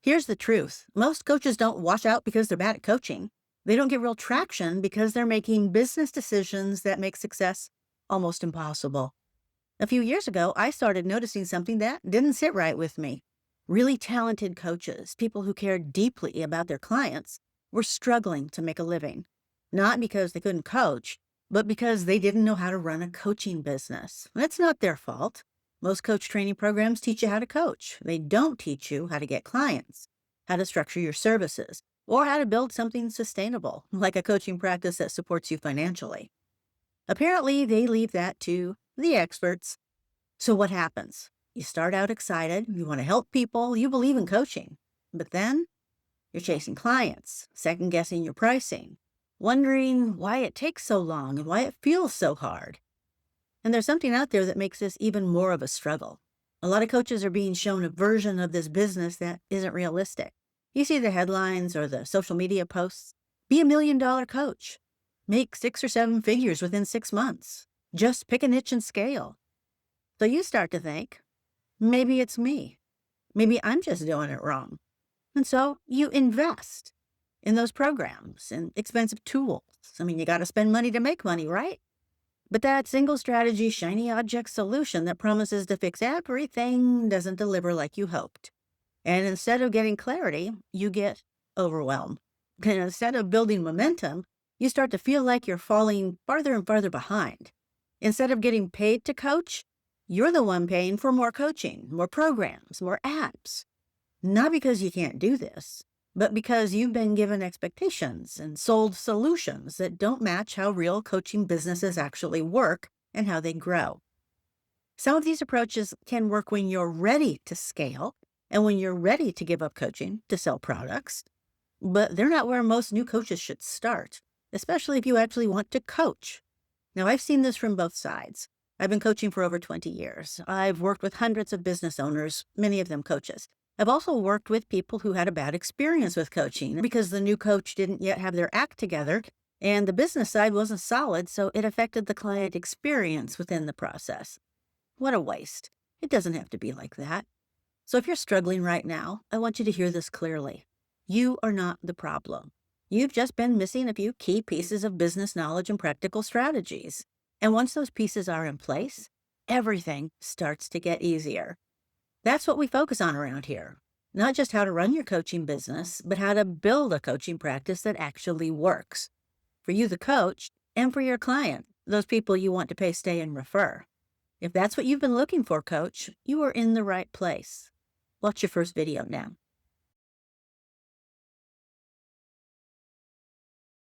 Here's the truth. Most coaches don't wash out because they're bad at coaching. They don't get real traction because they're making business decisions that make success almost impossible. A few years ago, I started noticing something that didn't sit right with me. Really talented coaches, people who cared deeply about their clients, were struggling to make a living. Not because they couldn't coach, but because they didn't know how to run a coaching business. That's not their fault. Most coach training programs teach you how to coach. They don't teach you how to get clients, how to structure your services, or how to build something sustainable, like a coaching practice that supports you financially. Apparently, they leave that to the experts. So what happens? You start out excited, you want to help people, you believe in coaching. But then you're chasing clients, second guessing your pricing, wondering why it takes so long and why it feels so hard. And there's something out there that makes this even more of a struggle. A lot of coaches are being shown a version of this business that isn't realistic. You see the headlines or the social media posts. Be $1 million coach. Make 6 or 7 figures within 6 months. Just pick a niche and scale. So you start to think, maybe it's me. Maybe I'm just doing it wrong. And so you invest in those programs and expensive tools. I mean, you got to spend money to make money, right? But that single strategy, shiny object solution that promises to fix everything doesn't deliver like you hoped. And instead of getting clarity, you get overwhelmed. And instead of building momentum, you start to feel like you're falling farther and farther behind. Instead of getting paid to coach, you're the one paying for more coaching, more programs, more apps. Not because you can't do this, but because you've been given expectations and sold solutions that don't match how real coaching businesses actually work and how they grow. Some of these approaches can work when you're ready to scale and when you're ready to give up coaching to sell products, but they're not where most new coaches should start, especially if you actually want to coach. Now, I've seen this from both sides. I've been coaching for over 20 years. I've worked with hundreds of business owners, many of them coaches. I've also worked with people who had a bad experience with coaching because the new coach didn't yet have their act together and the business side wasn't solid, so it affected the client experience within the process. What a waste. It doesn't have to be like that. So if you're struggling right now, I want you to hear this clearly. You are not the problem. You've just been missing a few key pieces of business knowledge and practical strategies. And once those pieces are in place, everything starts to get easier. That's what we focus on around here. Not just how to run your coaching business, but how to build a coaching practice that actually works. For you, the coach, and for your client, those people you want to pay, stay, and refer. If that's what you've been looking for, coach, you are in the right place. Watch your first video now.